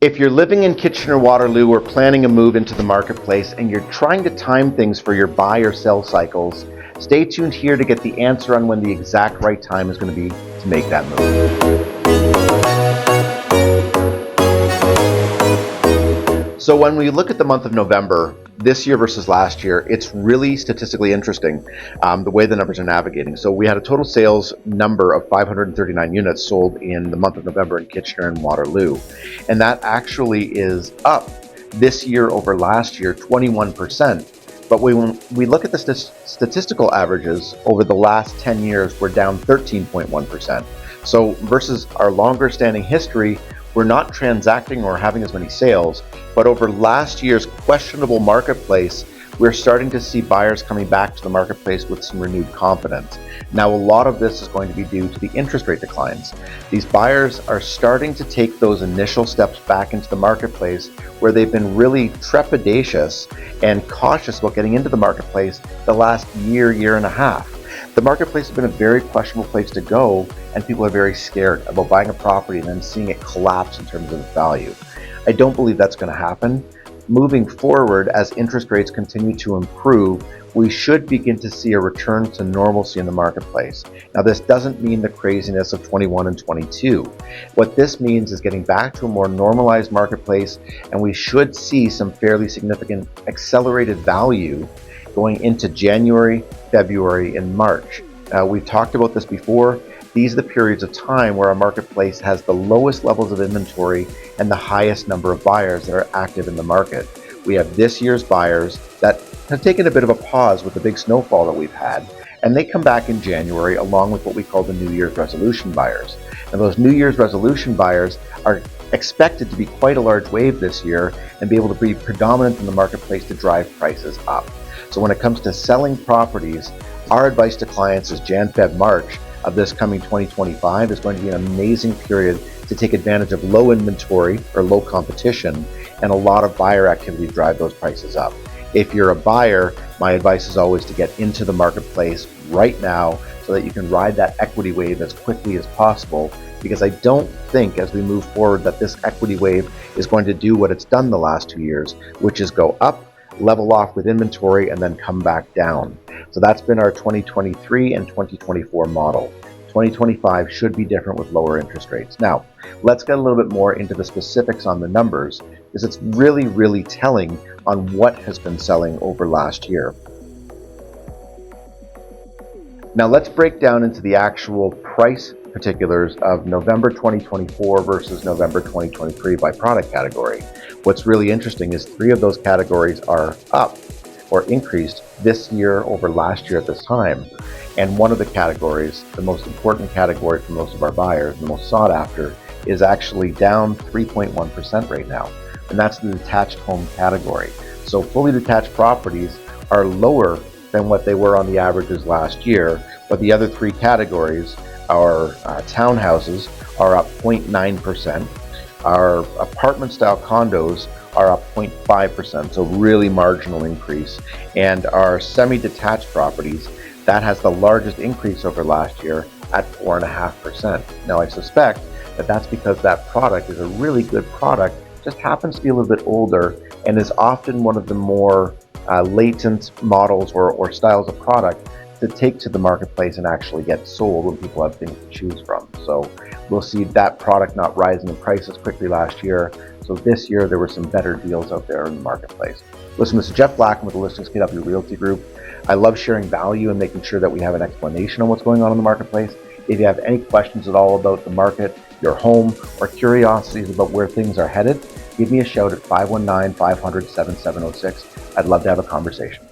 If you're living in Kitchener-Waterloo or planning a move into the marketplace and you're trying to time things for your buy or sell cycles, stay tuned here to get the answer on when the exact right time is going to be to make that move. So when we look at the month of November, this year versus last year, it's really statistically interesting the way the numbers are navigating. So we had a total sales number of 539 units sold in the month of November in Kitchener and Waterloo. And that actually is up this year over last year, 21%. But when we look at the statistical averages over the last 10 years, we're down 13.1%. So versus our longer standing history, we're not transacting or having as many sales, but over last year's questionable marketplace, we're starting to see buyers coming back to the marketplace with some renewed confidence. Now, a lot of this is going to be due to the interest rate declines. These buyers are starting to take those initial steps back into the marketplace where they've been really trepidatious and cautious about getting into the marketplace the last year and a half. The marketplace has been a very questionable place to go, and people are very scared about buying a property and then seeing it collapse in terms of its value. I don't believe that's going to happen. Moving forward, as interest rates continue to improve, we should begin to see a return to normalcy in the marketplace. Now, this doesn't mean the craziness of 21 and 22. What this means is getting back to a more normalized marketplace, and we should see some fairly significant accelerated value going into January, February, and March. We've talked about this before. These are the periods of time where our marketplace has the lowest levels of inventory and the highest number of buyers that are active in the market. We have this year's buyers that have taken a bit of a pause with the big snowfall that we've had, and they come back in January along with what we call the New Year's resolution buyers. And those New Year's resolution buyers are expected to be quite a large wave this year and be able to be predominant in the marketplace to drive prices up. So when it comes to selling properties, our advice to clients is Jan, Feb, March of this coming 2025 is going to be an amazing period to take advantage of low inventory or low competition and a lot of buyer activity to drive those prices up. If you're a buyer, my advice is always to get into the marketplace right now so that you can ride that equity wave as quickly as possible, because I don't think as we move forward that this equity wave is going to do what it's done the last 2 years, which is go up, level off with inventory, and then come back down. So that's been our 2023 and 2024 model. 2025 should be different with lower interest rates. Now, let's get a little bit more into the specifics on the numbers, because it's really telling on what has been selling over last year. Now let's break down into the actual price particulars of November 2024 versus November 2023 by product category. What's really interesting is 3 of those categories are up or increased this year over last year at this time. And one of the categories, the most important category for most of our buyers, the most sought after, is actually down 3.1% right now. And that's the detached home category. So fully detached properties are lower than what they were on the averages last year, but the other 3 categories, our townhouses are up 0.9%, our apartment style condos are up 0.5%, so really marginal increase, and our semi-detached properties, that has the largest increase over last year at 4.5%. Now I suspect that that's because that product is a really good product, just happens to be a little bit older and is often one of the more latent models or styles of product to take to the marketplace and actually get sold when people have things to choose from. So we'll see that product not rising in price as quickly last year. So this year there were some better deals out there in the marketplace. Listen, this is Jeff Blackham with the Listings KW Realty Group. I love sharing value and making sure that we have an explanation on what's going on in the marketplace. If you have any questions at all about the market, your home, or curiosities about where things are headed, give me a shout at 519-500-7706. I'd love to have a conversation.